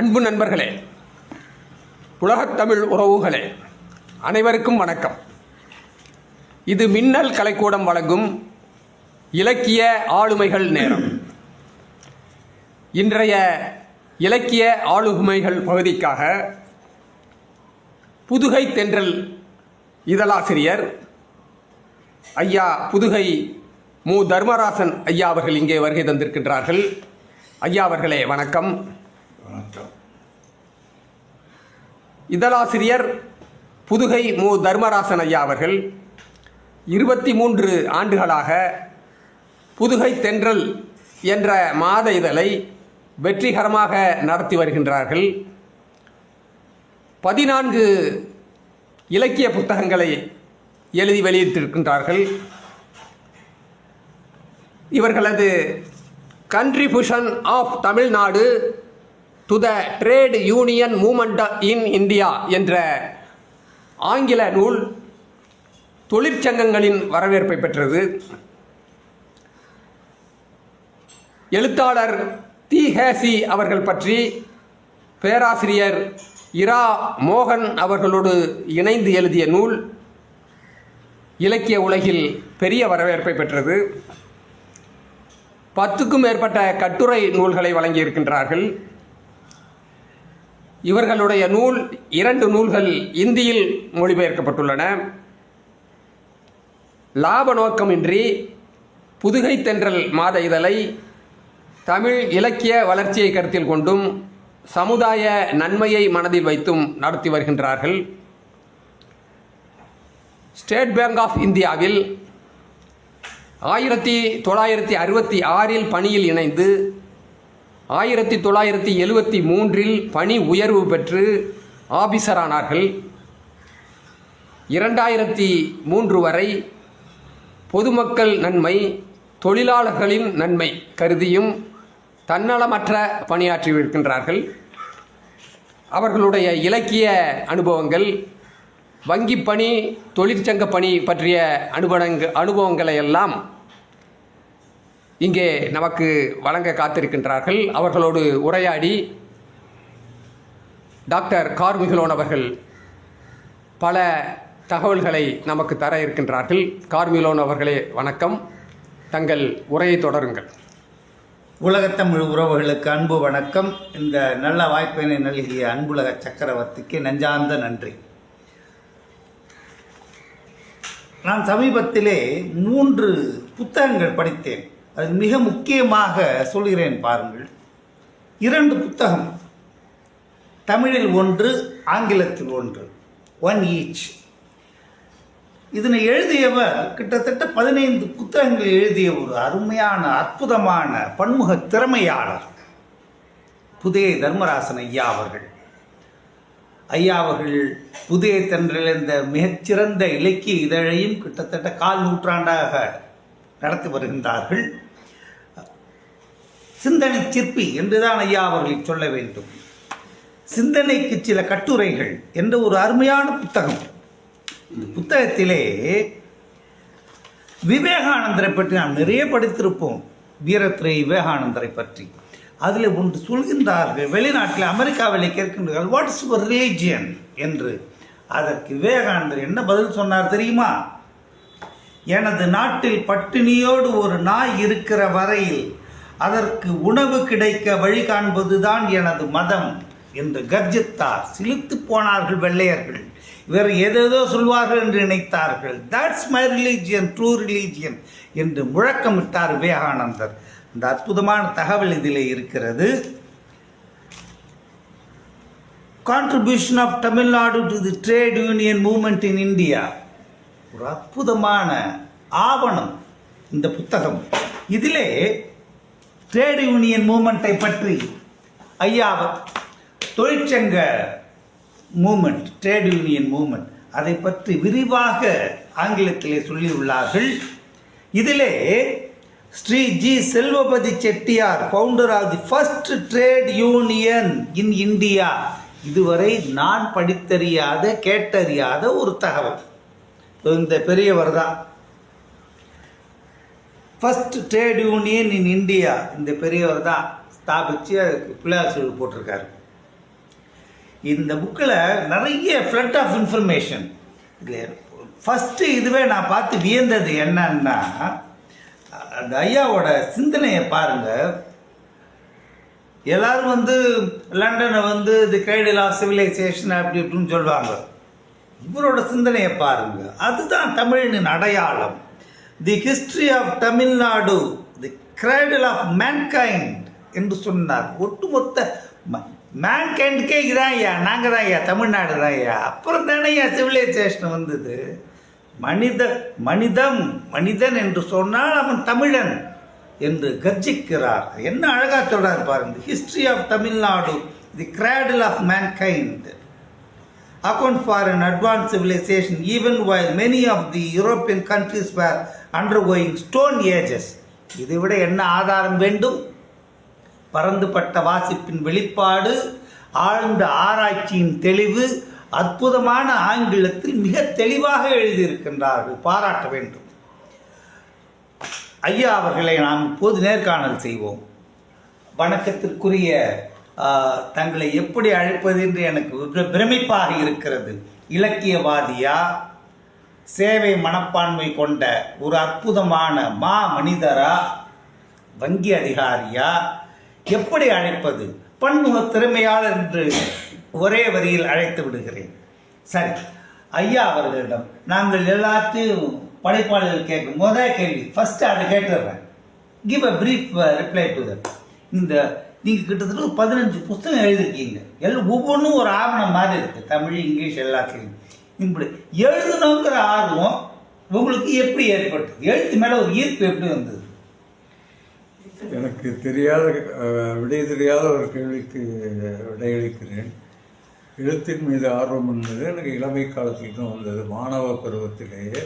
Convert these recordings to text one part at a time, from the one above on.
அன்பு நண்பர்களே, உலகத் தமிழ் உறவுகளே, அனைவருக்கும் வணக்கம். இது மின்னல் கலைக்கூடம் வழங்கும் இலக்கிய ஆளுமைகள் நேரம். இன்றைய இலக்கிய ஆளுமைகள் பகுதிக்காக புதுகை தென்றல் இதழாசிரியர் ஐயா புதுகை மு. தர்மராசன் ஐயா அவர்கள் இங்கே வருகை தந்திருக்கின்றார்கள். ஐயா அவர்களே வணக்கம். இதழாசிரியர் புதுகை மு. தர்மராசன் ஐயா அவர்கள் 23 ஆண்டுகளாக புதுகை தென்றல் என்ற மாத இதழை வெற்றிகரமாக நடத்தி வருகின்றார்கள். 14 இலக்கிய புத்தகங்களை எழுதி வெளியிட்டிருக்கின்றார்கள். இவர்களது contribution of Tamil Nadu to the trade union movement in India என்ற ஆங்கில நூல் தொழிற்சங்கங்களின் வரவேற்பை பெற்றது. எழுத்தாளர் தி.ஹ.சி. அவர்கள் பற்றி பேராசிரியர் இரா. மோகன் அவர்களோடு இணைந்து எழுதிய நூல் இலக்கிய உலகில் பெரிய வரவேற்பை பெற்றது. 10க்கும் மேற்பட்ட கட்டுரை நூல்களை வழங்கியிருக்கின்றார்கள். இவர்களுடைய நூல் 2 நூல்கள் இந்தியில் மொழிபெயர்க்கப்பட்டுள்ளன. லாப நோக்கமின்றி புதுகை தென்றல் மாத இதழை தமிழ் இலக்கிய வளர்ச்சியை கருத்தில் கொண்டும் சமுதாய நன்மையை மனதில் வைத்தும் நடத்தி வருகின்றார்கள். ஸ்டேட் பேங்க் ஆஃப் இந்தியாவில் 1966 பணியில் இணைந்து 1973 பணி உயர்வு பெற்று ஆபிசரானார்கள். 2003 வரை பொதுமக்கள் நன்மை, தொழிலாளர்களின் நன்மை கருதியும் தன்னலமற்ற பணியாற்றியிருக்கின்றார்கள். அவர்களுடைய இலக்கிய அனுபவங்கள், வங்கிப் பணி, தொழிற்சங்க பணி பற்றிய அனுபவங்களை எல்லாம் இங்கே நமக்கு வழங்க காத்திருக்கின்றார்கள். அவர்களோடு உரையாடி டாக்டர் கார்மிகிலோன் அவர்கள் பல தகவல்களை நமக்கு தர இருக்கின்றார்கள். கார்மிகிலோன் அவர்களே வணக்கம். தங்கள் உரையை தொடருங்கள். உலகத்தமிழ் உறவுகளுக்கு அன்பு வணக்கம். இந்த நல்ல வாய்ப்பினை நல்கிய அன்புலக சக்கரவர்த்திக்கு நெஞ்சார்ந்த நன்றி. நான் சமீபத்திலே 3 புத்தகங்கள் படித்தேன். அது மிக முக்கியமாக சொல்கிறேன் பாருங்கள். 2 புத்தகம், தமிழில் 1, ஆங்கிலத்தில் 1, 1 ஈச். இதனை எழுதியவர் கிட்டத்தட்ட 15 புத்தகங்கள் எழுதிய ஒரு அருமையான அற்புதமான பன்முக திறமையாளர் புதுகை தர்மராசன் ஐயா அவர்கள். ஐயா அவர்கள் புதுகை தென்றல் என்ற மிகச்சிறந்த இலக்கிய இதழையும் கிட்டத்தட்ட 1/4 நூற்றாண்டாக நடத்தி வருகின்றார்கள். சிந்தனை சிற்பி என்றுதான் ஐயா அவர்களை சொல்ல வேண்டும். சிந்தனைக்கு சில கட்டுரைகள் என்ற ஒரு அருமையான புத்தகம். இந்த புத்தகத்திலே விவேகானந்தரை பற்றி நாம் நிறைய படித்திருப்போம், வீரத்துறை விவேகானந்தரை பற்றி. அதில் ஒன்று சொல்கின்றார்கள், வெளிநாட்டில் அமெரிக்காவில் கேட்கின்றார்கள், வாட் இஸ் யுவர் ரிலீஜியன் என்று. அதற்கு விவேகானந்தர் என்ன பதில் சொன்னார் தெரியுமா? எனது நாட்டில் பட்டினியோடு ஒரு நாய் இருக்கிற வரையில் அதற்கு உணவு கிடைக்க வழி காண்பதுதான் எனது மதம் என்று கர்ஜித்தார். சிலித்து போனார்கள் வெள்ளையர்கள். இவர் ஏதேதோ சொல்வார்கள் என்று நினைத்தார்கள். That's my religion, true religion என்று முழக்கமிட்டார் விவேகானந்தர். அந்த அற்புதமான தகவல் இதிலே இருக்கிறது. Contribution of Tamil Nadu to the trade union movement in India. ஒரு அற்புதமான ஆவணம் இந்த புத்தகம். இதிலே ட்ரேட் யூனியன் மூவ்மெண்ட்டை பற்றி ஐயா தொழிற்சங்க மூமெண்ட், ட்ரேட் யூனியன் மூமெண்ட், அதை பற்றி விரிவாக ஆங்கிலத்திலே சொல்லியுள்ளார்கள். இதிலே Shri G Selvapathi Chettiar, founder of the first trade union in India, இதுவரை நான் படித்தறியாத கேட்டறியாத ஒரு தகவல். இந்த பெரியவர் தான் first trade union in India, இந்த பெரியவர் தான் ஸ்தாபித்து அதுக்கு பிள்ளையார் சொல்லி போட்டிருக்காரு. இந்த புக்கில் நிறைய ஃப்ளட் ஆஃப் இன்ஃபர்மேஷன். இதில் ஃபஸ்ட்டு இதுவே நான் பார்த்து வியந்தது என்னன்னா, அந்த ஐயாவோட சிந்தனையை பாருங்கள். எல்லாரும் வந்து லண்டனை வந்து தி கிரைடல் ஆஃப் சிவிலைசேஷன் அப்படி இப்படின்னு சொல்லுவாங்க. இவரோட சிந்தனையை பாருங்க, அதுதான் தமிழின் அடையாளம். The history of Tamil Nadu, the cradle of mankind என்று சொன்னார். ஒட்டுமொத்த மேன்கைண்டுக்கே இதான் ஐயா, நாங்கள் தான் ஐயா, தமிழ்நாடு தான் ஐயா. அப்புறம் தானே ஐயா சிவிலைசேஷன் வந்தது. மனிதன் என்று சொன்னால் அவன் தமிழன் என்று கர்ஜிக்கிறார். என்ன அழகா சொல்றாரு பாருங்க. History of Tamil Nadu, the cradle of mankind, account for an advanced civilization even while many of the European countries were undergoing stone ages. இதை விட என்ன ஆதாரம் வேண்டும்? பரந்துபட்ட வாசிப்பின் வெளிப்பாடு, ஆழ்ந்த ஆராய்ச்சியின் தெளிவு, அற்புதமான ஆங்கிலத்தில் மிக தெளிவாக எழுதியிருக்கின்றார்கள், பாராட்ட வேண்டும். ஐயா அவர்களை நாம் இப்போது நேர்காணல் செய்வோம். வணக்கத்திற்குரிய தங்களை எப்படி அழைப்பது என்று எனக்கு பிரமிப்பாக இருக்கிறது. இலக்கியவாதியா, சேவை மனப்பான்மை கொண்ட ஒரு அற்புதமான மனிதரா, வங்கி அதிகாரியா, எப்படி அழைப்பது? பன்முக திறமையாளர் என்று ஒரே வரியில் அழைத்து விடுகிறேன். சரி, ஐயா அவர்களிடம் நாங்கள் எல்லாத்தையும் படைப்பாளர்கள் கேட்கும் முதல் கேள்வி ஃபர்ஸ்ட் அதை கேட்டுடுறேன். Give a brief reply to that. இந்த நீங்கள் கிட்டத்தட்ட 15 புத்தகம் எழுதிருக்கீங்க. ஒவ்வொன்றும் ஒரு ஆவணம் மாதிரி இருக்குது, தமிழ் இங்கிலீஷ் எல்லாத்துலேயும். இப்படி எழுதணுங்கிற ஆர்வம் உங்களுக்கு எப்படி ஏற்பட்டது? எழுத்து மேலே ஒரு ஈர்ப்பு எப்படி வந்தது? எனக்கு விடை தெரியாத ஒரு கேள்விக்கு விடையளிக்கிறேன். எழுத்தின் மீது ஆர்வம் என்பது எனக்கு இளமை காலத்தில் தான் வந்தது. மாணவ பருவத்திலேயே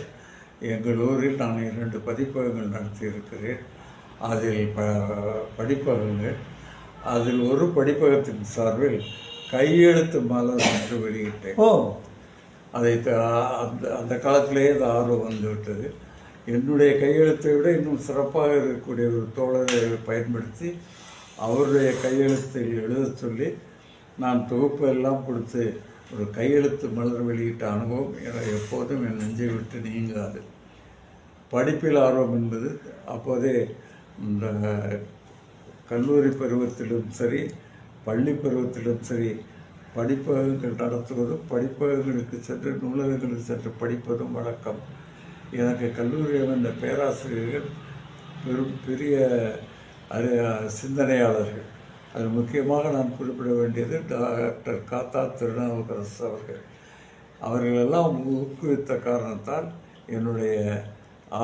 எங்கள் ஊரில் நான் 2 பதிப்பகங்கள் நடத்தியிருக்கிறேன். அதில் படிப்பகங்கள், அதில் ஒரு படிப்பகத்தின் சார்பில் கையெழுத்து மலர் என்று வெளியிட்டேன். அதை அந்த காலத்திலேயே இந்த ஆர்வம் வந்துவிட்டது. என்னுடைய கையெழுத்தை விட இன்னும் சிறப்பாக இருக்கக்கூடிய ஒரு தோழரை பயன்படுத்தி அவருடைய கையெழுத்தை எழுத சொல்லி நான் தொகுப்பு எல்லாம் கொடுத்து ஒரு கையெழுத்து மலர் வெளியிட்ட அனுபவம் எனக்கு எப்போதும் என் நெஞ்சை விட்டு நீங்காது. படிப்பில் ஆர்வம் என்பது அப்போதே இந்த கல்லூரி பருவத்திலும் சரி, பள்ளி பருவத்திலும் சரி, படிப்பகங்கள் நடத்துவதும் படிப்பகங்களுக்கு சென்று நூலகங்களுக்கு சென்று படிப்பதும் வழக்கம். எனக்கு கல்லூரி அமைந்த பேராசிரியர்கள் பெரிய சிந்தனையாளர்கள். அது முக்கியமாக நான் குறிப்பிட வேண்டியது டாக்டர் காத்தா திருநாவுக்கரசு அவர்கள். அவர்களெல்லாம் ஊக்குவித்த காரணத்தால் என்னுடைய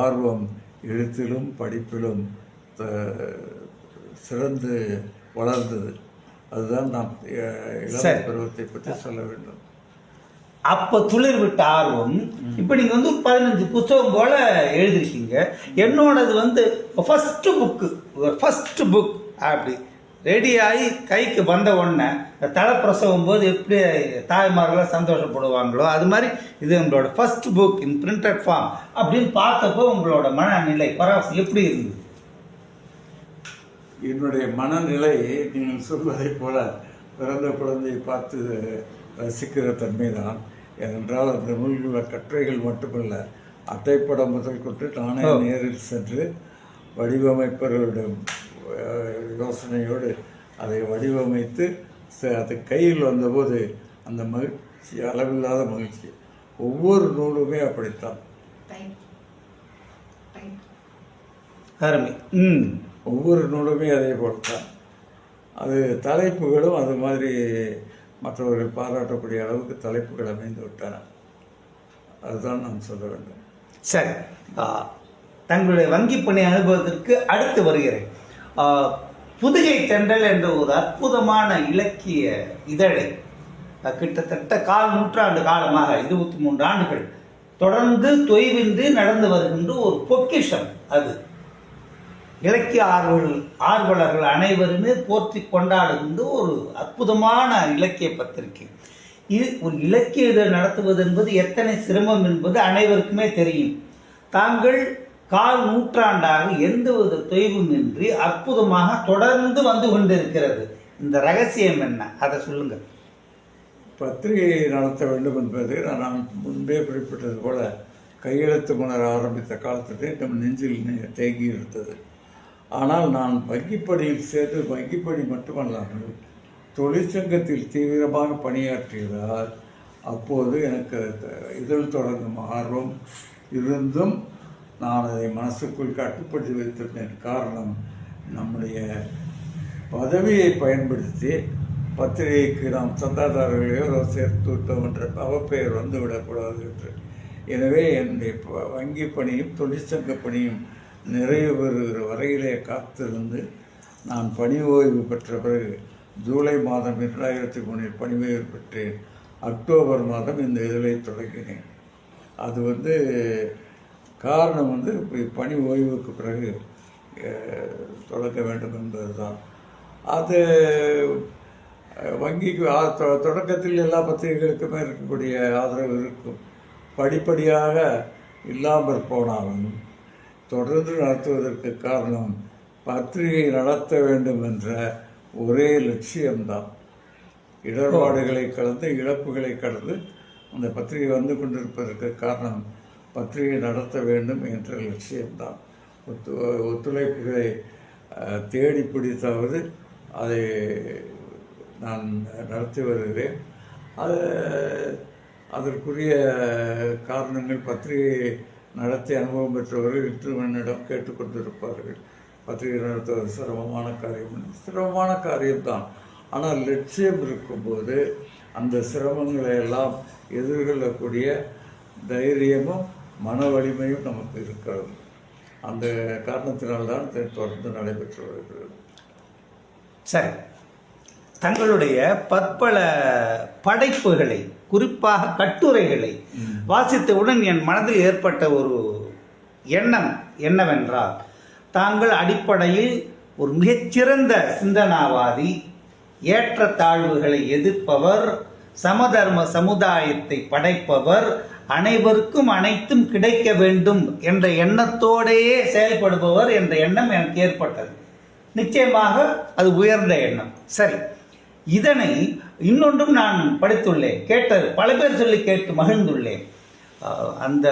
ஆர்வம் எழுத்திலும் படிப்பிலும் சிறந்து வளர்ந்தது. அதுதான் நாம் இளம் பருவத்தை பற்றி சொல்ல வேண்டும். அப்போ துளிர் விட்ட ஆர்வம். இப்போ நீங்கள் வந்து 15 புத்தகம் போல் எழுதிருக்கீங்க. என்னோடது வந்து ஃபஸ்ட்டு புக் அப்படி ரெடியாகி கைக்கு வந்த உடனே தலைப்பிரசவம் போது எப்படி தாய்மார்களாக சந்தோஷப்படுவாங்களோ அது மாதிரி இது உங்களோட first book in printed form அப்படின்னு பார்த்தப்போ உங்களோட மனநிலை பரவசம் எப்படி இருந்தது? என்னுடைய மனநிலை நீங்கள் சொல்வதைப் போல பிறந்த குழந்தையை பார்த்து ரசிக்கிற தன்மை தான். ஏனென்றால் அந்த நூல்களில் கட்டுரைகள் மட்டுமல்ல, அட்டைப்படம் முதல் கொண்டு நானே நேரில் சென்று வடிவமைப்பவர்களிடம் யோசனையோடு அதை வடிவமைத்து அது கையில் வந்தபோது அந்த மகிழ்ச்சி அளவில்லாத மகிழ்ச்சி. ஒவ்வொரு நூலுமே அப்படித்தான். ஒவ்வொரு நூலுமே அதே போல்தான். அது தலைப்புகளும் அது மாதிரி மற்றவர்கள் பாராட்டக்கூடிய அளவுக்கு தலைப்புகள் அமைந்து விட்டன. அதுதான் நான் சொல்ல வேண்டும். சரி, தங்களுடைய வங்கி பணி அனுபவத்திற்கு அடுத்து வருகிறேன். புதுகை தென்றல் என்ற ஒரு அற்புதமான இலக்கிய இதழை கிட்டத்தட்ட 1/4 நூற்றாண்டு காலமாக 23 ஆண்டுகள் தொடர்ந்து தொய்வின்றி நடந்து வருகின்ற ஒரு பொக்கிஷம் அது. இலக்கிய ஆர்வலர்கள் அனைவருமே போற்றி கொண்டாடுகின்ற ஒரு அற்புதமான இலக்கிய பத்திரிகை இது. ஒரு இலக்கிய இதழ் நடத்துவது என்பது எத்தனை சிரமம் என்பது அனைவருக்குமே தெரியும். தாங்கள் 1/4 நூற்றாண்டாக எந்தவித தொய்வுமின்றி அற்புதமாக தொடர்ந்து வந்து கொண்டிருக்கிறது. இந்த ரகசியம் என்ன, அதை சொல்லுங்க. பத்திரிகை நடத்த வேண்டும் என்பது நான் முன்பே குறிப்பிட்டது போல கையெழுத்து மலர் ஆரம்பித்த காலத்திலே நம் நெஞ்சில் தேங்கி இருந்தது. ஆனால் நான் வங்கிப்பணியில் சேர்ந்து வங்கிப்பணி மட்டுமல்லாமல் தொழிற்சங்கத்தில் தீவிரமாக பணியாற்றியதால் அப்போது எனக்கு இதழ் தொடங்கும் ஆர்வம் இருந்தும் நான் அதை மனசுக்குள் கட்டுப்படுத்தி வைத்திருந்தேன். காரணம், நம்முடைய பதவியை பயன்படுத்தி பத்திரிகைக்கு நாம் சந்தாதாரர்களையோ சேர்த்து விட்டோம் என்ற அவப்பெயர் வந்து விடக்கூடாது என்று. எனவே என்னுடைய வங்கி பணியும் தொழிற்சங்க பணியும் நிறைவு பெறுகிற வரையிலே காத்திருந்து நான் பணி ஓய்வு பெற்ற பிறகு ஜூலை மாதம் 2003 பணி ஓய்வு பெற்றேன். அக்டோபர் மாதம் இந்த இதழை தொடங்கினேன். அது காரணம் பணி ஓய்வுக்கு பிறகு தொடங்க வேண்டும் என்பதுதான். அது வங்கிக்கு தொடக்கத்தில் எல்லா பத்திரிகைகளுக்குமே இருக்கக்கூடிய ஆதரவு இருக்கும். படிப்படியாக இல்லாமல் போனாலும் தொடர்ந்து நடத்துவதற்கு காரணம் பத்திரிகை நடத்த வேண்டும் என்ற ஒரே லட்சியம்தான். இடர்பாடுகளை கடந்து இழப்புகளை கடந்து அந்த பத்திரிகை வந்து கொண்டிருப்பதற்கு காரணம் பத்திரிகை நடத்த வேண்டும் என்ற லட்சியம்தான். ஒத்துழைப்புகளை தேடி பிடித்தாவது அதை நான் நடத்தி வருகிறேன். அதற்குரிய காரணங்கள் பத்திரிகை நடத்தி அனுபவம் பெற்றவர்கள் இன்று என்னிடம் கேட்டுக்கொண்டிருப்பார்கள். பத்திரிகை நடத்துவது சிரமமான காரியம்தான். ஆனால் லட்சியம் இருக்கும்போது அந்த சிரமங்களை எல்லாம் எதிர்கொள்ளக்கூடிய தைரியமும் மன வலிமையும் நமக்கு இருக்கிறது. அந்த காரணத்தினால்தான் தொடர்ந்து நடைபெற்று வருகிறது. சரி, தங்களுடைய பற்பல படைப்புகளை, குறிப்பாக கட்டுரைகளை வாசித்தவுடன் என் மனதில் ஏற்பட்ட ஒரு எண்ணம் என்னவென்றால், தாங்கள் அடிப்படையில் ஒரு மிகச்சிறந்த சிந்தனாவாதி, ஏற்றத்தாழ்வுகளை எதிர்ப்பவர், சமதர்ம சமுதாயத்தை படைப்பவர், அனைவருக்கும் அனைத்தும் கிடைக்க வேண்டும் என்ற எண்ணத்தோடையே செயல்படுபவர் என்ற எண்ணம் எனக்கு ஏற்பட்டது. நிச்சயமாக அது உயர்ந்த எண்ணம். சரி, இதனை இன்னொன்றும் நான் படித்துள்ளேன், பல பேர் சொல்லி கேட்டு மகிழ்ந்துள்ளேன். அந்த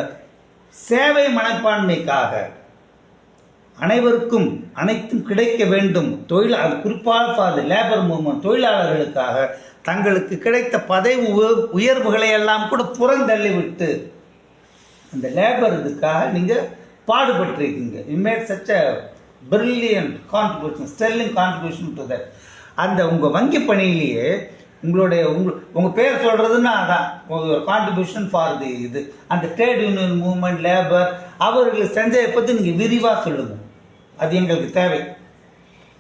சேவை மனப்பான்மைக்காக அனைவருக்கும் அனைத்தும் கிடைக்க வேண்டும், குறிப்பாக லேபர் மூவ்மெண்ட் தொழிலாளர்களுக்காக தங்களுக்கு கிடைத்த பதவி உயர்வுகளை எல்லாம் கூட புறந்தள்ளிவிட்டு அந்த லேபர் இதுக்காக நீங்கள் பாடுபட்டிருக்கீங்க. You made such a brilliant contribution, sterling contribution to that. அந்த உங்கள் வங்கி பணியிலேயே உங்கள் பேர் சொல்கிறதுன்னா அதான் கான்ட்ரிபியூஷன் ஃபார் இது அந்த ட்ரேட் யூனியன் மூவ்மெண்ட், லேபர் அவர்கள் செஞ்சதை பற்றி நீங்கள் விரிவாக சொல்லுங்கள். அது எங்களுக்கு தேவை.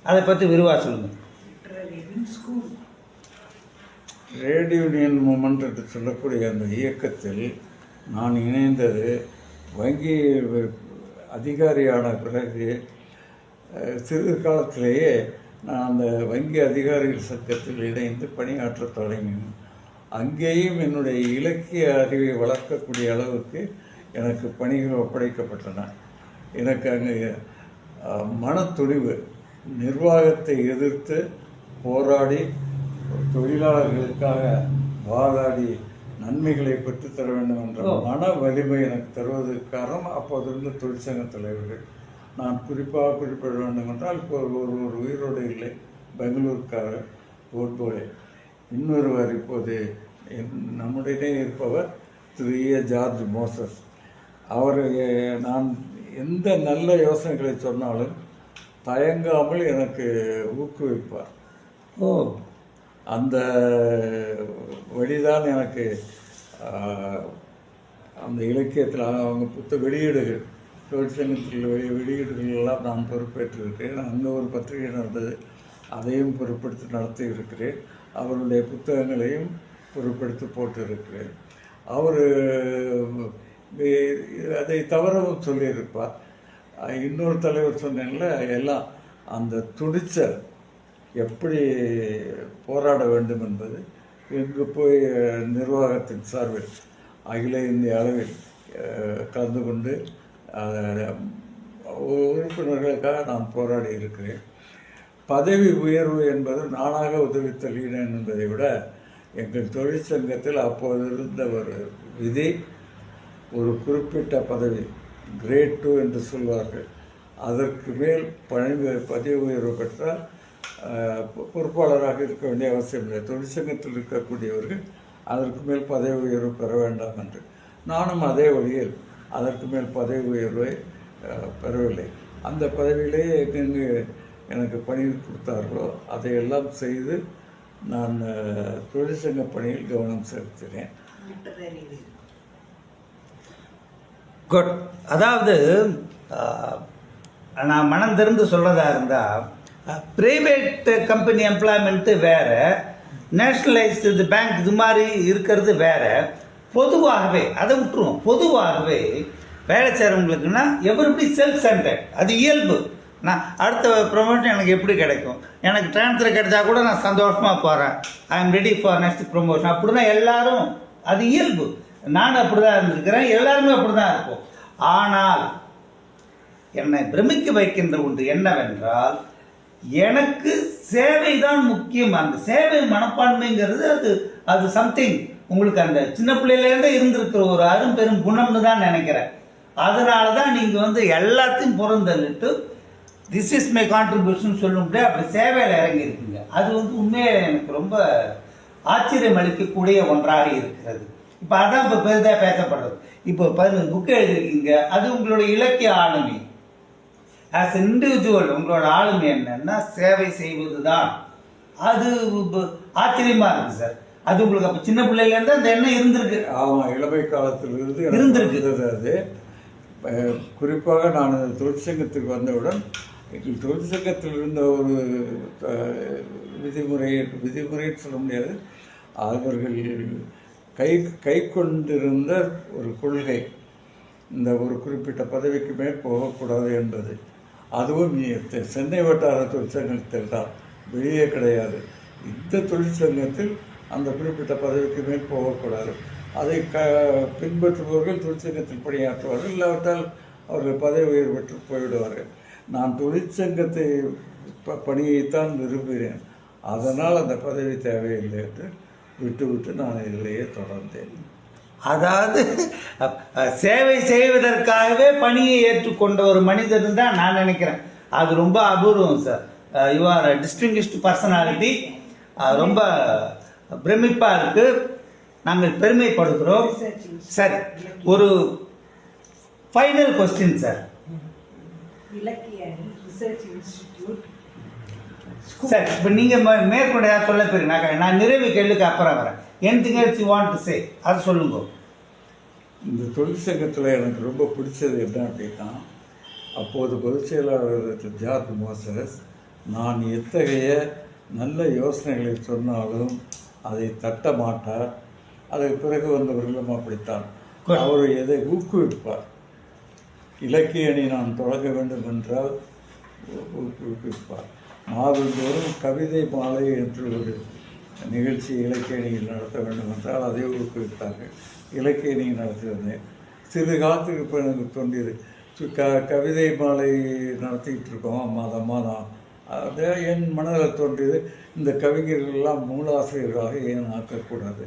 அதை பற்றி விரிவாக சொல்லுங்கள். ட்ரேட் யூனியன் மூமெண்ட் என்று சொல்லக்கூடிய அந்த இயக்கத்தில் நான் இணைந்தது வங்கி அதிகாரியான பிறகு சிறு காலத்திலேயே நான் அந்த வங்கி அதிகாரிகள் சங்கத்தில் இணைந்து பணியாற்ற தொடங்கினேன். அங்கேயும் என்னுடைய இலக்கிய அறிவை வளர்க்கக்கூடிய அளவுக்கு எனக்கு பணிகள் ஒப்படைக்கப்பட்டன. எனக்கு அங்கே மனத்துணிவு, நிர்வாகத்தை எதிர்த்து போராடி தொழிலாளர்களுக்காக வாதாடி நன்மைகளை பெற்றுத்தர வேண்டும் என்ற மன வலிமை எனக்கு தருவதற்கு காரணம் அப்போது இருந்த தொழிற்சங்க தலைவர்கள். நான் குறிப்பாக குறிப்பிட வேண்டும் என்றால் இப்போ ஒரு உயிரோடு இல்லை, பெங்களூருக்காரர் போர்போலே. இன்னொருவர் இப்போது நம்முடைய இருப்பவர் திரு ஜார்ஜ் மோசஸ். அவர் நான் எந்த நல்ல யோசனைகளை சொன்னாலும் தயங்காமல் எனக்கு ஊக்குவிப்பார். அந்த வழிதான் எனக்கு அந்த இலக்கியத்தில் அவங்க வெளியீடுகள், தொழிற்சங்கத்தில் வெளியீடுகள் எல்லாம் நான் பொறுப்பேற்றிருக்கிறேன். அங்கே ஒரு பத்திரிகை நடந்தது, அதையும் பொறுப்பெடுத்து நடத்தி இருக்கிறேன். அவருடைய புத்தகங்களையும் பொறுப்பெடுத்து போட்டிருக்கிறேன். அவர் அதை தவறவும் சொல்லியிருப்பார். இன்னொரு தலைவர் சொன்னேன்ல, எல்லாம் அந்த துணிச்சல் எப்படி போராட வேண்டும் என்பது இங்கு போய் நிர்வாகத்தின் சார்பில் அகில இந்திய அளவில் கலந்து கொண்டு உறுப்பினர்களுக்காக நான் போராடி இருக்கிறேன். பதவி உயர்வு என்பது நானாக உதவி தருகிறேன் என்பதை விட எங்கள் தொழிற்சங்கத்தில் அப்போது இருந்த ஒரு விதி, ஒரு குறிப்பிட்ட பதவி கிரேட் 2 என்று சொல்வார்கள், அதற்கு மேல் பதவி உயர்வு பெற்றால் பொறுப்பாளராக இருக்க வேண்டிய அவசியம் இல்லை. தொழிற்சங்கத்தில் இருக்கக்கூடியவர்கள் அதற்கு மேல் பதவி உயர்வு பெற வேண்டாம் என்று. நானும் அதே வழியில் அதற்கு மேல் பதவி உயர்வை பெறவில்லை. அந்த பதவியிலேயே எங்கெங்கு எனக்கு பணி கொடுத்தார்களோ அதையெல்லாம் செய்து நான் தொழிற்சங்க பணியில் கவனம் செலுத்தினேன். குட். அதாவது நான் மனம் திறந்து சொல்கிறதா இருந்தால், ப்ரைவேட் கம்பெனி எம்ப்ளாய்மெண்ட்டு வேறு, நேஷ்னலைஸ்டு இது பேங்க் இது மாதிரி இருக்கிறது வேறு. பொதுவாகவே அதை விட்டுருவோம். பொதுவாகவே வேலை செய்கிறவங்களுக்குன்னா எவ்ரிபடி செல்ஃப் சென்டர்ட், அது இயல்பு. நான் அடுத்த ப்ரொமோஷன் எனக்கு எப்படி கிடைக்கும், எனக்கு ட்ரான்ஸ்ஃபர் கிடைச்சா கூட நான் சந்தோஷமாக போகிறேன், I am ready for next promotion, அப்படி தான் எல்லாரும், அது இயல்பு. நான் அப்படி தான் இருந்திருக்கிறேன், எல்லாருமே அப்படி தான் இருக்கும். ஆனால் என்னை பிரமிக்க வைக்கின்ற ஒன்று என்னவென்றால், எனக்கு சேவை தான் முக்கியம். அந்த சேவை மனப்பான்மைங்கிறது அது சம்திங் உங்களுக்கு அந்த சின்ன பிள்ளையிலேருந்தே இருந்திருக்கிற ஒரு பெரும் குணம்னு தான் நினைக்கிறேன். அதனால தான் நீங்கள் எல்லாத்தையும் புறந்தள்ளிட்டு திஸ் இஸ் மை கான்ட்ரிபியூஷன் சொல்லும்போது அப்படி சேவையில் இறங்கியிருக்கீங்க. அது உண்மையிலே எனக்கு ரொம்ப ஆச்சரியம் அளிக்கக்கூடிய ஒன்றாக இருக்கிறது. இப்போ அதான் இப்போ பெரிதாக பேசப்படுறது. இப்போ 11 புக்கு எழுதியிருக்கீங்க, அது உங்களுடைய இலக்கிய ஆளுமை. ஆஸ் இண்டிவிஜுவல் உங்களோட ஆளுமை என்னன்னா சேவை செய்வது தான். அது ஆச்சரியமாக இருக்குது சார். அது உங்களுக்கு அப்போ சின்ன பிள்ளையிலேருந்து அந்த எண்ணம் இருந்திருக்கு? ஆமாம், இளமை காலத்திலிருந்து இருந்திருக்கு. அது குறிப்பாக நான் தொழிற்சங்கத்துக்கு வந்தவுடன் எங்கள் தொழிற்சங்கத்தில் இருந்த ஒரு விதிமுறைன்னு சொல்ல முடியாது, அவர்கள் கை கொண்டிருந்த ஒரு கொள்கை, இந்த ஒரு குறிப்பிட்ட பதவிக்கு மேல் போகக்கூடாது என்பது. அதுவும் சென்னை வட்டார தொழிற்சங்கத்தில் தான், வெளியே கிடையாது. இந்த தொழிற்சங்கத்தில் அந்த குறிப்பிட்ட பதவிக்கு மேல் போகக்கூடாது. அதை பின்பற்றுபவர்கள் தொழிற்சங்கத்தில் பணியாற்றுவார்கள், இல்லாவிட்டால் அவர்கள் பதவி உயர்வு பெற்று போய்விடுவார்கள். நான் தொழிற்சங்கத்தை பணியைத்தான் விரும்புகிறேன், அதனால் அந்த பதவி தேவையில்லை என்று விட்டு நான் இதிலேயே தொடர்ந்தேன். அதாவது சேவை செய்வதற்காகவே பணியை ஏற்றுக்கொண்ட ஒரு மனிதன் தான் நான் நினைக்கிறேன். அது ரொம்ப அபூர்வம் சார். You are டிஸ்டிங்கிஷ்டு personality. ரொம்ப பிரமிப்பாக இருக்கு. நாங்கள் பெருமைப்படுகிறோம். சரி, ஒரு ஃபைனல் கொஸ்டின் சார். சார், இப்போ நீங்கள் மேற்கொண்டு ஏதாவது சொல்ல போறீங்க? நான் நிறைவு கேள்விக்கு அப்புறம் வரேன். Anything else you want to say, அது சொல்லுங்க. இந்த தொழிற்சங்கத்தில் எனக்கு ரொம்ப பிடிச்சது என்ன அப்படின்னா, அப்போது பொதுச் செயலாளர் ஜார்ஜ் மோசஸ் நான் எத்தகைய நல்ல யோசனைகளை சொன்னாலும் அதை தட்ட மாட்டார். அதற்கு பிறகு வந்தவர்களும் அப்படித்தான். அவர் எதை ஊக்குவிப்பார். இலக்கிய அணி நான் தொடங்க வேண்டும் என்றால் ஊக்குவிப்பார். மாதந்தோறும் கவிதை மாலை என்று ஒரு நிகழ்ச்சி இலக்கிய அணியில் நடத்த வேண்டும் என்றால் அதை ஊக்குவித்தார்கள். இலக்கிய அணி நடத்தியிருந்தேன். சிறு காலத்துக்கு இப்போ எனக்கு தோன்றியது, கவிதை மாலை நடத்திக்கிட்டு இருக்கோம் மாதம். அது என் மனதில் தோன்றியது, இந்த கவிஞர்களெல்லாம் நூலாசிரியர்களாக ஏன் ஆக்கக்கூடாது,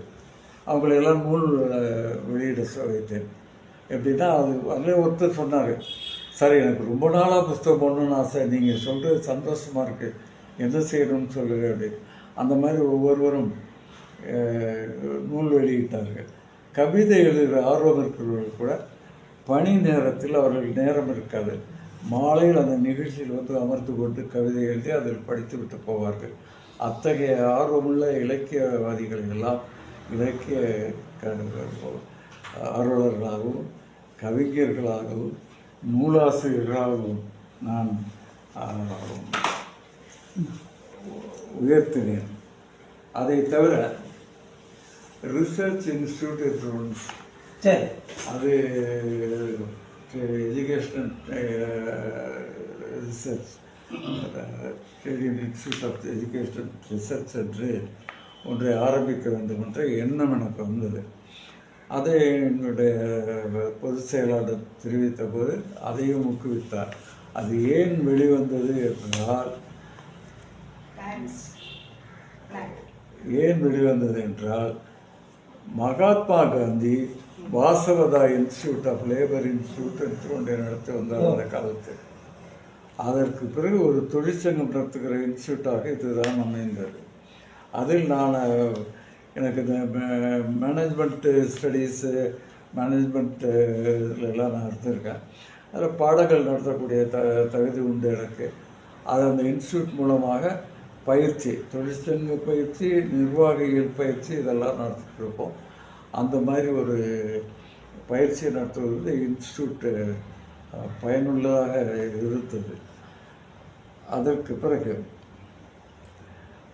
அவங்களெல்லாம் நூல் வெளியிட வைத்தேன். எப்படின்னா அதில் ஒருத்தர் சொன்னார், சார் எனக்கு ரொம்ப நாளாக புஸ்தகம் போடணுன்னு ஆசை, நீங்கள் சொல்கிறது சந்தோஷமாக இருக்குது, என்ன செய்யணும்னு சொல்லுங்கள் அப்படி. அந்த மாதிரி ஒவ்வொருவரும் நூல் வெளியிட்டார்கள். கவிதை எழுதுகிற ஆர்வம் இருக்கிறவர்கள் கூட பணி நேரத்தில் அவர்கள் நேரம் இருக்காது, மாலையில் அந்த நிகழ்ச்சியில் அமர்ந்து கொண்டு கவிதை எழுதி அதில் படித்து விட்டு போவார்கள். அத்தகைய ஆர்வமுள்ள இலக்கியவாதிகளை எல்லாம் இலக்கிய ஆர்வலர்களாகவும் கவிஞர்களாகவும் நூலாசிரியர்களாகவும் நான் உயர்த்தினேன். அதை தவிர ரிசர்ச் இன்ஸ்டியூட் இருக்கு. சரி. அது educational research institute of education research என்று ஒன்றை ஆரம்பிக்க வேண்டும் என்ற எண்ணம் எனக்கு வந்தது. அதை என்னுடைய பொதுச் செயலாளர் தெரிவித்த போது அதையும் ஊக்குவித்தார். அது ஏன் வெளிவந்தது என்றால் Mahatma Gandhi Vasavada institute of labour institute என்று ஒன்றை நடத்தி வந்தார் அந்த காலத்தில். அதற்கு பிறகு ஒரு தொழிற்சங்கம் நடத்துகிற இன்ஸ்டியூட்டாக இதுதான் அமைந்தது. அதில் நான் எனக்கு இந்த மேனேஜ்மெண்ட்டு ஸ்டடீஸு மேனேஜ்மெண்ட்டு இதிலெல்லாம் நான் இருந்திருக்கேன். அதில் பாடங்கள் நடத்தக்கூடிய தகுதி உண்டு எனக்கு. அது அந்த இன்ஸ்டியூட் மூலமாக பயிற்சி, தொழிற்சங்க பயிற்சி, நிர்வாகிகள் பயிற்சி இதெல்லாம் நடத்திட்டு இருப்போம். அந்த மாதிரி ஒரு பயிற்சியை நடத்துவது இன்ஸ்டியூட்டு பயனுள்ளதாக இருந்தது. அதற்கு பிறகு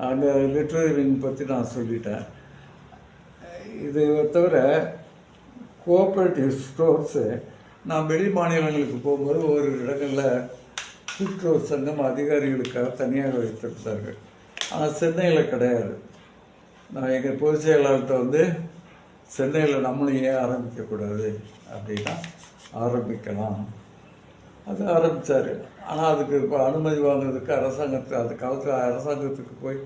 அந்த லிட்ரரிங் பற்றி நான் சொல்லிட்டேன். இதை தவிர கோஆப்ரேட்டிவ் ஸ்டோர்ஸு நான் வெளி மாநிலங்களுக்கு போகும்போது ஒரு இடங்களில் கூட்டுறவு சங்கம் அதிகாரிகளுக்காக தனியாக வைத்திருந்தார்கள். ஆனால் சென்னையில் கிடையாது. நான் எங்கள் பொதுச் செயலாளர்கிட்ட சென்னையில் நம்மளும் ஏன் ஆரம்பிக்கக்கூடாது அப்படின்னா ஆரம்பிக்கலாம். அது ஆரம்பித்தார். ஆனால் அதுக்கு இப்போ அனுமதி வாங்குறதுக்கு அந்த காலத்தில் அரசாங்கத்துக்கு போய்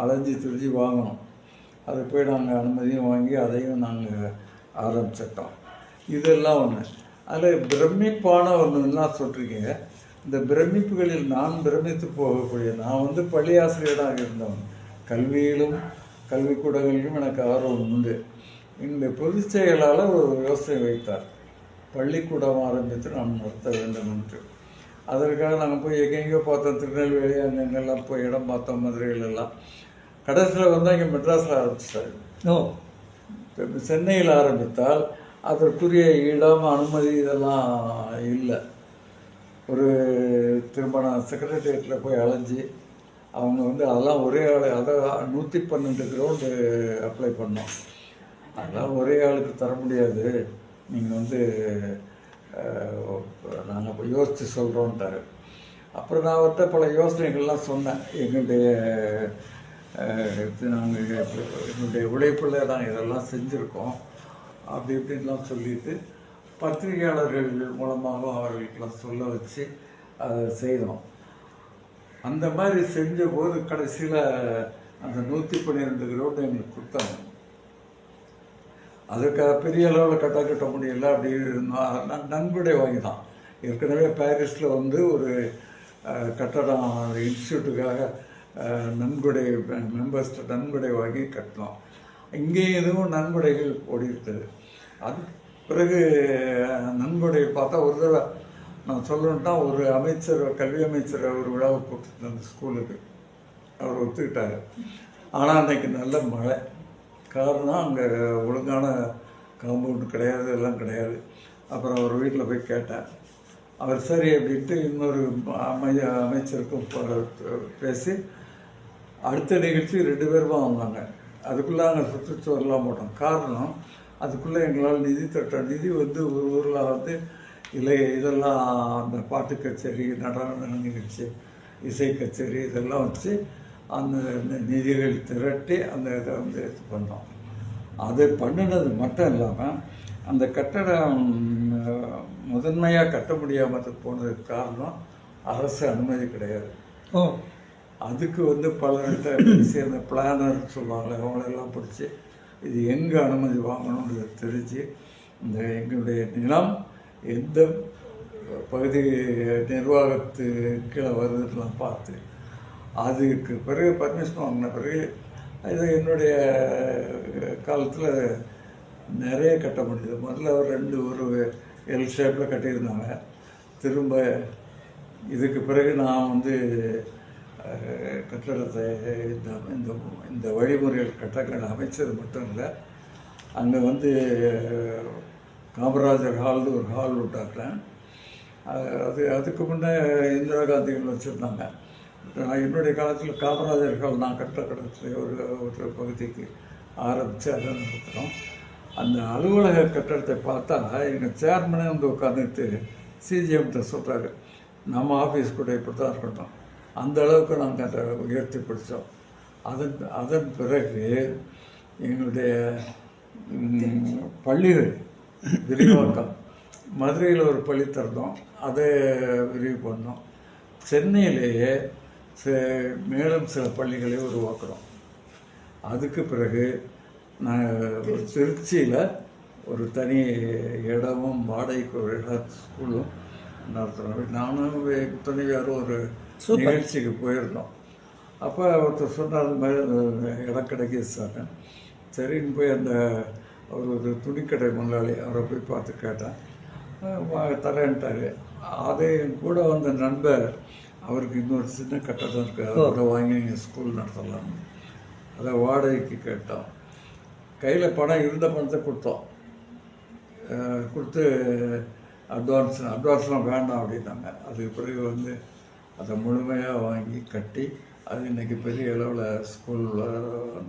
அலைஞ்சி திரிஞ்சு வாங்கணும். அது போய் நாங்கள் அனுமதியும் வாங்கி அதையும் நாங்கள் ஆரம்பிச்சிட்டோம். இதெல்லாம் ஒன்று. அதில் பிரமிப்பான ஒன்றுலாம் சொல்கிறீங்க. இந்த பிரமிப்புகளில் நான் பிரமித்து போகக்கூடிய, நான் பள்ளி ஆசிரியராக இருந்தவன். கல்வியிலும் கல்விக்கூடங்களிலும் எனக்கு ஆர்வம் உண்டு. இந்த பொதுச் செயலாளர் ஒரு யோசனை வைத்தார், பள்ளிக்கூடம் ஆரம்பித்து நாம் நடத்த வேண்டும் என்று. அதற்காக நாங்கள் போய் எங்கெங்கேயோ பார்த்தோம், திருநெல்வேலி அங்கெங்கெல்லாம் போய் இடம் பார்த்தோம், மதுரையிலெல்லாம். கடைசியில் இங்கே மெட்ராஸில் ஆரம்பிச்சிட்டாரு. சென்னையில் ஆரம்பித்தால் அதற்குரிய இடம், அனுமதி இதெல்லாம் இல்லை. ஒரு திருமண செக்ரட்டரியேட்டில் போய் அலைஞ்சி அவங்க அதெல்லாம் ஒரே ஆள், அதை 112 கிரவுண்டு அப்ளை பண்ணோம். அதெல்லாம் ஒரே ஆளுக்கு தர முடியாது, நீங்கள் நாங்கள் யோசித்து சொல்கிறோன்ட்டாரு. அப்புறம் நான் அவர்கிட்ட பல யோசனைகள்லாம் சொன்னேன். என்னுடைய உழைப்பில் நான் இதெல்லாம் செஞ்சுருக்கோம் அப்படி இப்படின்லாம் சொல்லிட்டு பத்திரிகையாளர்கள் மூலமாக அவர்களுக்கெல்லாம் சொல்ல வச்சு அதை செய்தோம். அந்த மாதிரி செஞ்ச போது கடைசியில் அந்த 112 கிரவுண்டு எங்களுக்கு கொடுத்தாங்க. அதுக்காக பெரிய அளவில் கட்ட முடியல. அப்படி இருந்தோம். நன்கொடை வாங்கி தான். ஏற்கனவே பாரிஸில் ஒரு கட்டடம் இன்ஸ்டியூட்டுக்காக நன்கொடை, மெம்பர்ஸ்கிட்ட நன்கொடை வாங்கி கட்டினோம். இங்கே எதுவும் நன்கொடைகள் ஓடி இருக்குது. அது பிறகு நன்கொடை பார்த்தா ஒரு தடவை நான் சொல்லணுன்னா, ஒரு அமைச்சர், கல்வி அமைச்சர் ஒரு விழாவை கூப்பிட்டு அந்த ஸ்கூலுக்கு அவர் ஒத்துக்கிட்டார். ஆனால் அன்றைக்கி நல்ல மழை. காரணம் அங்கே ஒழுங்கான காம்பவுண்டு கிடையாது, எல்லாம் கிடையாது. அப்புறம் அவர் வீட்டில் போய் கேட்டேன். அவர் சரி அப்படின்ட்டு இன்னொரு அமைச்சருக்கும் பேசி அடுத்த நிகழ்ச்சி 2 பேருமா வந்தாங்க. அதுக்குள்ளே அங்கே சுற்றுச்சுவரெலாம் போட்டோம். காரணம், அதுக்குள்ளே எங்களால் நிதி ஒரு ஊரில் இல்லை இதெல்லாம் அந்த பாட்டு கச்சேரி, நடன நிகழ்ச்சி, இசை கச்சேரி இதெல்லாம் வச்சு அந்த நிதிகள் திரட்டி அந்த இதை இது பண்ணோம். அதை பண்ணினது மட்டும் இல்லாமல் அந்த கட்டடம் முதன்மையாக கட்ட முடியாமல் போனதுக்கு காரணம் அரசு அனுமதி கிடையாது. அதுக்கு பலர்கிட்ட சேர்ந்த பிளானர்னு சொல்லுவாங்க, அவங்களெல்லாம் பிடிச்சி இது எங்கே அனுமதி வாங்கணுன்றது தெரிஞ்சு இந்த எங்களுடைய நிலம் எந்த பகுதி நிர்வாகத்து கீழே வருதுலாம் பார்த்து அதுக்கு பிறகு பர்மிஷன் வாங்கின பிறகு இது என்னுடைய காலத்தில் நிறைய கட்ட முடியுது. முதல்ல ஒரு எல் ஷேப்பில் கட்டியிருந்தாங்க. திரும்ப இதுக்கு பிறகு நான் கட்டடத்தை இந்த வழிமுறைகள் கட்டடங்கள் அமைச்சது மட்டும் இல்லை, அங்கே காமராஜர் ஹால்னு ஒரு ஹால் விட்டாங்க. அதுக்கு முன்னே இந்திரா காந்திகள் வச்சுருந்தாங்க. என்னுடைய காலத்தில் காமராஜர் ஹால் நான் கட்டடத்தில் ஒரு பகுதிக்கு ஆரம்பித்து அதை நடத்துகிறோம். அந்த அலுவலக கட்டடத்தை பார்த்தா எங்கள் சேர்மனே வந்து உட்காந்துட்டு சிஜிஎம்கிட்ட சொல்கிறாரு, நம்ம ஆஃபீஸ் கூட இப்படி தான் இருக்கணும். அந்த அளவுக்கு நாங்கள் அதை உயர்த்தி பிடிச்சோம். அதன் பிறகு எங்களுடைய பள்ளிகள் விரிவாக்கம், மதுரையில் ஒரு பள்ளி திறந்தோம், அதை விரிவு பண்ணோம். சென்னையிலேயே மேலும் சில பள்ளிகளை உருவாக்குறோம். அதுக்கு பிறகு நாங்கள் திருச்சியில் ஒரு தனி இடமும் வாடகைக்கு ஒரு ஸ்கூலும் நடத்துகிறோம். நானும் துணைவியாரும் ஒரு நிகழ்ச்சிக்கு போயிருந்தோம். அப்போ ஒருத்தர் சொன்னார், அந்த மாதிரி இடம் கிடைக்கிது சார். சரின்னு போய் அந்த அவர் ஒரு துணிக்கடை முதலாளி, அவரை போய் பார்த்து கேட்டேன். தரேன்ட்டார். அதே கூட வந்த நண்பர், அவருக்கு இன்னொரு சின்ன கட்டடம் இருக்குது, அதை கூட வாங்கி நீங்கள் ஸ்கூல் நடத்தலாம். அதை வாடகைக்கு கேட்டோம். கையில் பணம் இருந்த பணத்தை கொடுத்தோம். கொடுத்து அட்வான்ஸ்லாம் வேண்டாம் அப்படின்னாங்க. அதுக்கு பிறகு வந்து அதை முழுமையாக வாங்கி கட்டி அது இன்றைக்கி பெரிய அளவில் ஸ்கூலில்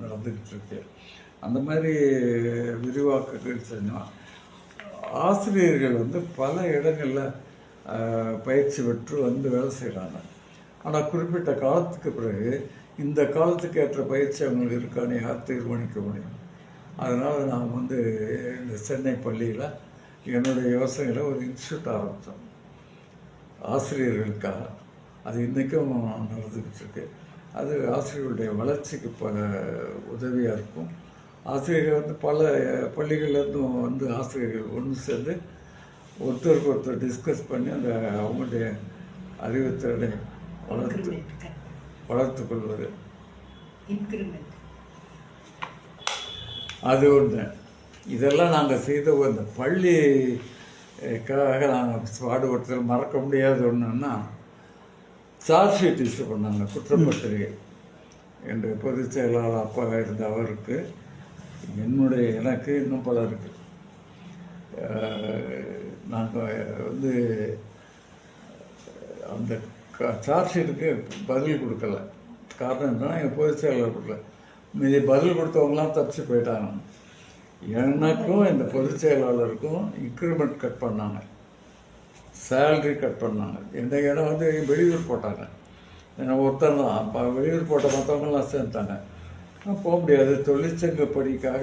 நடந்துக்கிட்டு இருக்கு. அந்த மாதிரி விரிவாக்கங்கள் செஞ்சோம். ஆசிரியர்கள் வந்து பல இடங்களில் பயிற்சி பெற்று வந்து வேலை செய்கிறாங்க. ஆனால் குறிப்பிட்ட காலத்துக்கு பிறகு இந்த காலத்துக்கு ஏற்ற பயிற்சி அவங்களுக்கு இருக்கான்னு யார் தீர்மானிக்க முடியும்? அதனால் நான் வந்து இந்த சென்னை பள்ளியில் என்னுடைய யோசனையில் ஒரு இன்ஸ்டியூட் ஆரம்பித்தோம் ஆசிரியர்களுக்காக. அது இன்றைக்கும் நடந்துக்கிட்டு இருக்கு. அது ஆசிரியர்களுடைய வளர்ச்சிக்கு உதவியாக இருக்கும். ஆசிரியர்கள் வந்து பல பள்ளிகள்லேருந்தும் வந்து ஆசிரியர்கள் ஒன்று சேர்ந்து ஒருத்தருக்கு ஒருத்தர் டிஸ்கஸ் பண்ணி அந்த அவங்களுடைய அறிவுத்திறனை வளர்த்து கொள்வது, அது ஒன்று. இதெல்லாம் நாங்கள் செய்த இந்த பள்ளிக்காக நாங்கள் பாடுபடுத்தல் மறக்க முடியாத ஒன்றுன்னா, சார்ஜ் ஷீட் இஷ்யூ பண்ணாங்க, குற்றப்பத்திரிகை. என்ற பொதுச் செயலாளர் அப்பா இருந்த அவருக்கு, எனக்கு இன்னும் பலருக்கு நாங்கள் வந்து அந்த சார்ஜ் ஷீட்டுக்கு பதில் கொடுக்கல. காரணம் என்னன்னா, எங்கள் பொதுச் செயலாளர் கொடுக்கல. மீதி பதில் கொடுத்தவங்களாம் தப்பிச்சு போயிட்டாங்க. எனக்கும் இந்த பொதுச் செயலாளருக்கும் இன்க்ரிமெண்ட் கட் பண்ணாங்க, சேல்ரி கட் பண்ணாங்க. எந்த இடம் வந்து வெளியூர் போட்டாங்க. ஏன்னா ஒருத்தர் தான் அப்போ வெளியூர் போட்ட மற்றவங்களாம் சேர்ந்துட்டாங்க. நான் போக முடியாது, தொழிற்சங்க படிக்காக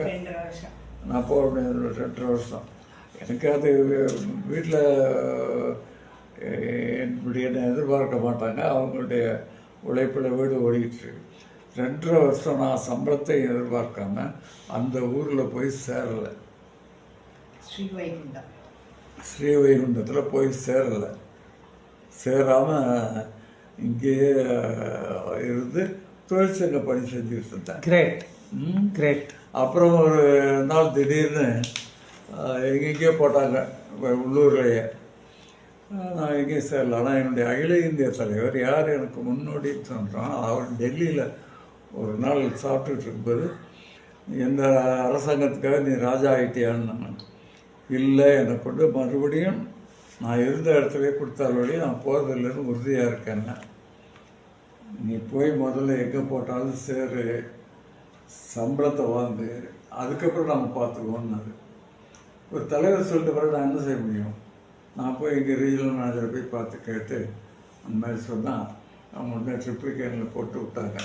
நான் போக முடியாது. 2 வருஷம் எனக்கு அது வீட்டில் என்ன எதிர்பார்க்க மாட்டாங்க. அவங்களுடைய உழைப்பில் வீடு ஓடிக்கிட்டு 2 வருஷம் நான் சம்பளத்தை எதிர்பார்க்காம அந்த ஊரில் போய் சேரலை. ஸ்ரீவைகுண்டத்தில் போய் சேரலை. சேராமல் இங்கேயே இருந்து தொழிற்சங்க பணி செஞ்சுக்கிட்டு இருந்தேன். கிரேட். அப்புறம் ஒரு நாள் திடீர்னு எங்கெங்கேயோ போட்டாங்க உள்ளூர்லேயே. நான் எங்கேயும் சேரல. ஆனால் என்னுடைய அகில இந்திய தலைவர் யார் எனக்கு முன்னோடி சொல்கிறான், அவர் டெல்லியில் ஒரு நாள் சாப்பிட்டுட்டு இருக்கும்போது, எந்த அரசாங்கத்துக்காக நீ ராஜா ஆகிட்டியான்னு. இல்லை, என்னை கொண்டு மறுபடியும் நான் இருந்த இடத்துல கொடுத்தால் வழி நான் போகிறதில்லைன்னு உறுதியாக இருக்கேன்னா, நீ போய் முதல்ல எங்கே போட்டாலும் சேரு, சம்பளத்தை வாங்கு, அதுக்கப்புறம் நம்ம பார்த்துக்குவோன்னாரு. ஒரு தலைவர் சொல்லிட்டு பிறகு நான் என்ன செய்ய முடியும்? நான் போய் எங்கள் ரீஜனல் மேனேஜரை போய் பார்த்து கேட்டு அந்த மாதிரி சொன்னால் அவங்க உடனே ட்ரிப்ளிகேனில் போட்டு விட்டாங்க.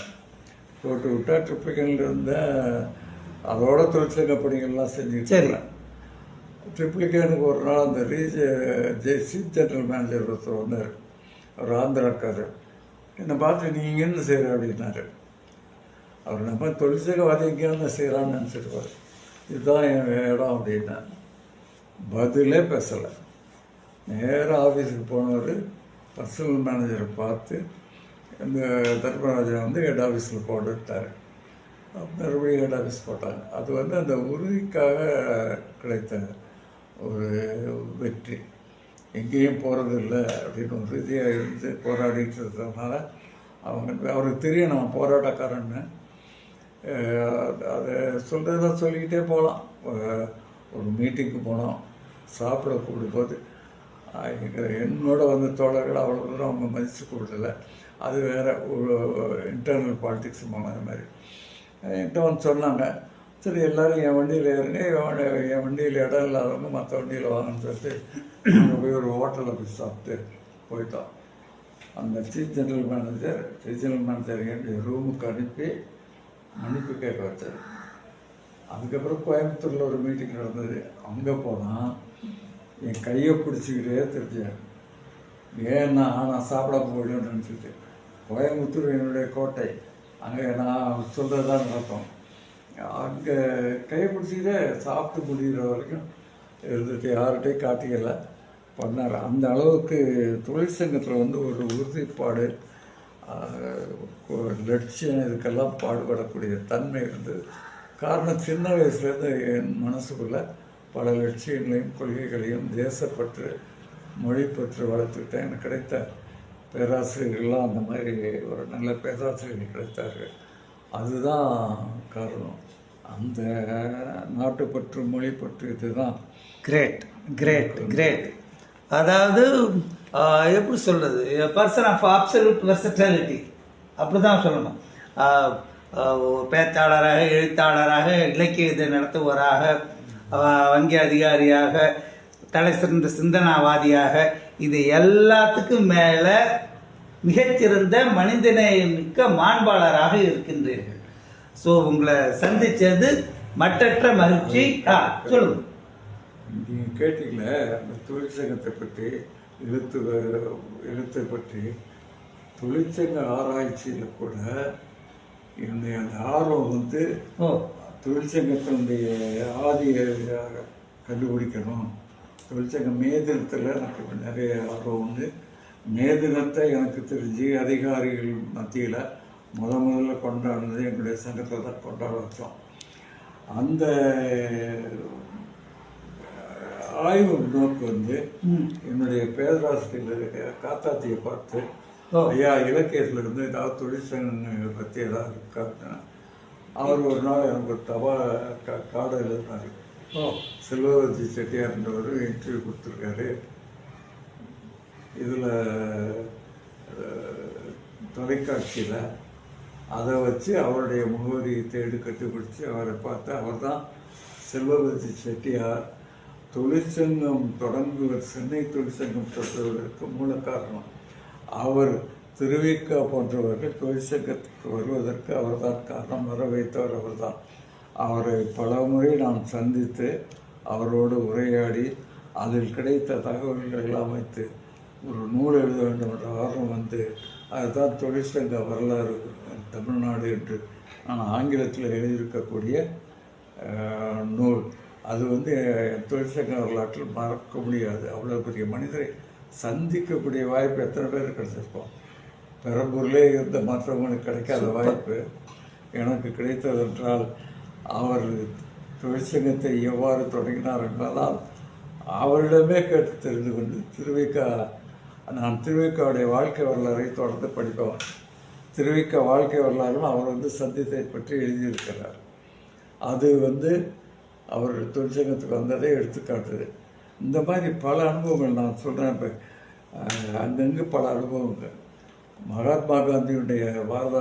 போட்டு விட்டால் ட்ரிப்ளிகேனில் இருந்த அதோட தொழிற்சங்க பணிகள்லாம் செஞ்சுட்டு ட்ரிப்ளிகேனுக்கு ஒரு நாள் அந்த சீஃப் ஜெனரல் மேனேஜர் ஒருத்தர் வந்தார், அவர் ஆந்திராக்காரர். என்னை பார்த்து நீ இங்கேருந்து செய்கிற அப்படின்னாரு. அவர் நம்ம தொழிற்சங்கவாதி இங்கேருந்து செய்கிறான்னு நினச்சிருப்பார். இதுதான் என் இடம் அப்படின்னா பதிலே பேசலை. நேராக ஆஃபீஸுக்கு போனவர் பர்சனல் மேனேஜரை பார்த்து இந்த தர்மராஜன் வந்து ஹெட் ஆஃபீஸில் போட்டுட்டார். மறுபடியும் ஹெட் ஆஃபீஸ் போட்டாங்க. அது வந்து அந்த உறுதிக்காக கிடைத்த ஒரு வெற்றி. எங்கேயும் போகிறதில்லை அப்படின்னு ஒரு ரீதியாக இருந்து போராடிட்டு இருக்கிறதுனால அவருக்கு தெரியும் நான் போராட்டக்காரன்னு. அதை சொல்கிறதெல்லாம் சொல்லிக்கிட்டே போகலாம். ஒரு மீட்டிங்க்கு போனோம், சாப்பிட கூப்பிடும்போது என்னோட வந்து தோழர்கள் அவ்வளோ தூரம் அவங்க மதித்து கூப்பிடலை. அது வேறு ஒரு இன்டர்னல் பாலிட்டிக்ஸ் போன மாதிரி என்கிட்ட வந்து சொன்னாங்க, சரி எல்லோரும் என் வண்டியில் ஏறுங்க, என் வண்டியில் இடம் இல்லாதவங்க மற்ற வண்டியில் வாங்கன்னு சொல்லிட்டு அங்கே போய் ஒரு ஹோட்டலில் போய் சாப்பிட்டு போயிட்டோம். அந்த சீஃப் ஜெனரல் மேனேஜர் என்னுடைய ரூமுக்கு அனுப்பி மன்னிப்பு கேட்க வச்சார். அதுக்கப்புறம் கோயம்புத்தூரில் ஒரு மீட்டிங் நடந்தது. அங்கே போனால் என் கையை பிடிச்சிக்கிட்டே தெரிஞ்சார். ஏன்னா நான் சாப்பிடாம போயிடுவேன்னு நினச்சிட்டு. கோயம்புத்தூர் என்னுடைய கோட்டை, அங்கே நான் சொல்கிறது தான் நடக்கும். அங்கே கையை பிடிச்சிக்கிட்டே சாப்பிட்டு முடிகிற வரைக்கும் இருந்துட்டு யார்கிட்டையும் காட்டிக்கல பண்ணார். அந்த அளவுக்கு தொழிற்சங்கத்தில் வந்து ஒரு உறுதிப்பாடு, லட்சியம், இதுக்கெல்லாம் பாடுபடக்கூடிய தன்மை இருந்தது. காரணம் சின்ன வயசுலேருந்து என் மனசுக்குள்ளே பல லட்சியங்களையும் கொள்கைகளையும் தேசப்பற்று மொழிப்பற்று வளர்த்துக்கிட்டேன். எனக்கு கிடைத்த பேராசிரியர்கள்லாம் அந்த மாதிரி ஒரு நல்ல பேராசிரியர்கள் கிடைத்தார்கள். அதுதான் காரணம். அந்த நாட்டுப்பற்று மொழிப்பற்று இதுதான். Great great great. அதாவது எப்படி சொல்கிறது, பர்சன் ஆஃப் அப்சல்யூட் வெர்சட்டாலிட்டி அப்படி தான் சொல்லணும். பேச்சாளராக, எழுத்தாளராக, இலக்கிய இதை நடத்துவராக, வங்கி அதிகாரியாக, தலை சிறந்த சிந்தனாவாதியாக, இது எல்லாத்துக்கும் மேலே மிகச்சிறந்த மனிதநேயமிக்க மாண்பாளராக இருக்கின்றீர்கள். ஸோ உங்களை சந்தித்தது மற்றற்ற மகிழ்ச்சி. சொல்லுங்க. நீங்கள் கேட்டீங்களே அந்த தொழிற்சங்கத்தை பற்றி, எழுத்தை பற்றி. தொழிற்சங்க ஆராய்ச்சியில் கூட என்னுடைய அந்த ஆர்வம் வந்து தொழிற்சங்கத்தினுடைய ஆதியை கண்டுபிடிக்கணும். தொழிற்சங்க மேதினத்தில் எனக்கு நிறைய ஆர்வம் உண்டு. மேதினத்தை எனக்கு தெரிஞ்சு அதிகாரிகள் மத்தியில் முதல்ல கொண்டாடினது எங்களுடைய சங்கத்தில் தான் கொண்டாட வச்சோம். அந்த ஆய்வு நோக்கு வந்து என்னுடைய பேராசிரியர் காத்தாத்தியை பார்த்து, ஐயா இலக்கியத்தில் இருந்து ஏதாவது தொழிற்சங்கங்களை பற்றி ஏதாவது இருக்காருன்னா, அவர் ஒரு நாள் எனக்கு ஒரு கார்டு எழுதினார். செல்வராஜ் செட்டியார்ன்றவர் இன்டர்வியூ கொடுத்துருக்காரு. இதில் தொலைக்காட்சியில் அதை வச்சு அவருடைய முகவரியை தேடி கண்டுபிடிச்சி அவரை பார்த்து, அவர் தான் செல்வராஜ் செட்டியார் தொழிற்சங்கம் தொடங்குவது, சென்னை தொழிற்சங்கம் தொடங்குவதற்கு மூல காரணம். அவர் திருவிக்கா போன்றவர்கள் தொழிற்சங்கத்துக்கு வருவதற்கு அவர்தான் காரணம், வர வைத்தவர் அவர்தான். அவரை பல முறை நான் சந்தித்து அவரோடு உரையாடி அதில் கிடைத்த தகவல்கள் எல்லாம் வைத்து ஒரு நூல் எழுத வேண்டும் என்ற ஆர்வம் வந்து, அதுதான் தொழிற்சங்க வரலாறு தமிழ்நாடு என்று நான் ஆங்கிலத்தில் எழுதியிருக்கக்கூடிய நூல். அது வந்து தொழிற்சங்க வரலாற்றில் மறக்க முடியாது. அவ்வளோ பெரிய மனிதரை சந்திக்கக்கூடிய வாய்ப்பு எத்தனை பேர் கிடைச்சிருக்கோம். பெரம்பூர்லே இருந்த மற்றவங்களுக்கு கிடைக்காத வாய்ப்பு எனக்கு கிடைத்ததென்றால், அவர் தொழிற்சங்கத்தை எவ்வாறு தொடங்கினார் என்பதால் அவரிடமே கேட்டு தெரிந்து கொண்டு நான் திருவிக்காவுடைய வாழ்க்கை வரலாறை தொடர்ந்து படிப்பவன். திருவிக்கா வாழ்க்கை வரலாறும் அவர் வந்து சந்தித்தை பற்றி எழுதியிருக்கிறார். அது வந்து அவர் தொழிற்சங்கத்துக்கு வந்ததை எடுத்துக்காட்டுது. இந்த மாதிரி பல அனுபவங்கள் நான் சொல்கிறேன். இப்போ அங்கங்கே பல அனுபவங்கள். மகாத்மா காந்தியுடைய பாரத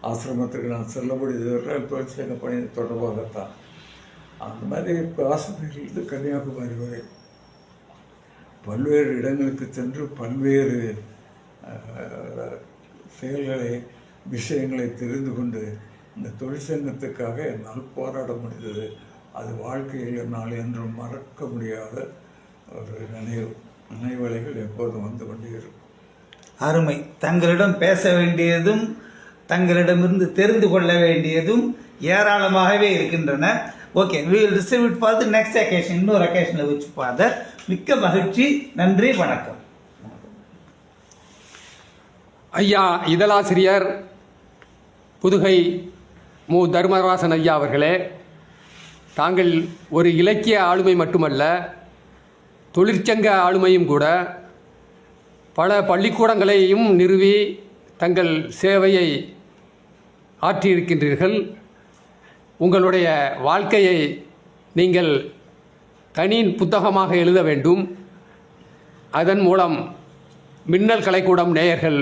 ஆசிரமத்துக்கு நான் செல்ல முடிந்தவர்கள் தொழிற்சங்க பணி தொடர்பாகத்தான். அந்த மாதிரி காஷ்மீரிலிருந்து கன்னியாகுமரி வரை பல்வேறு இடங்களுக்கு சென்று பல்வேறு செயல்களை, விஷயங்களை தெரிந்து கொண்டு இந்த தொழிற்சங்கத்துக்காக என்னால் போராட முடிந்தது. அது வாழ்க்கையில் என்னால் என்றும் மறக்க முடியாத ஒரு நினைவலைகள் எப்போதும் வந்து கொண்டே இருக்கும். அருமை. தங்களிடம் பேச வேண்டியதும் தங்களிடமிருந்து தெரிந்து கொள்ள வேண்டியதும் ஏராளமாகவே இருக்கின்றன. Okay, we will receive it for the next occasion. இன்னொரு occasionல வச்சு ஃபாதர். மிக்க மகிழ்ச்சி. நன்றி, வணக்கம். ஐயா இதழாசிரியர் புதுகை மு. தர்மராசன் ஐயா அவர்களே, தாங்கள் ஒரு இலக்கிய ஆளுமை மட்டுமல்ல, தொழிற்சங்க ஆளுமையும் கூட. பல பள்ளிக்கூடங்களையும் நிறுவி தங்கள் சேவையை ஆற்றியிருக்கின்றீர்கள். உங்களுடைய வாழ்க்கையை நீங்கள் தனி புத்தகமாக எழுத வேண்டும். அதன் மூலம் மின்னல் கலைக்கூடம் நேயர்கள்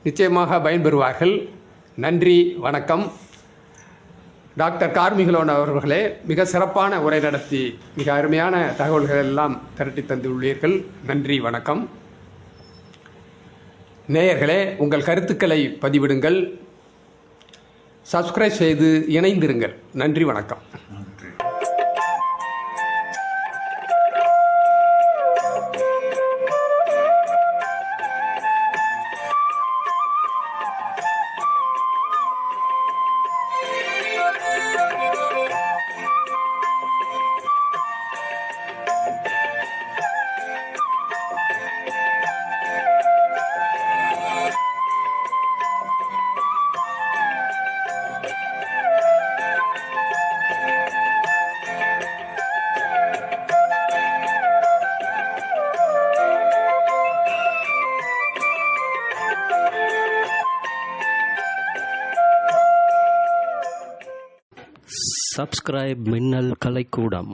நிச்சயமாக பயன்பெறுவார்கள். நன்றி, வணக்கம். டாக்டர் கார்மிகலோன் அவர்களே மிக சிறப்பான உரை நடத்தி மிக அருமையான தகவல்கள் எல்லாம் திரட்டி தந்துள்ளீர்கள். நன்றி, வணக்கம். நேயர்களே, உங்கள் கருத்துக்களை பதிவிடுங்கள், சப்ஸ்கிரைப் செய்து இணைந்திருங்கள். நன்றி, வணக்கம். நன்றி. சப்ஸ்கிரைப் மின்னல் கலைக்கூடம்.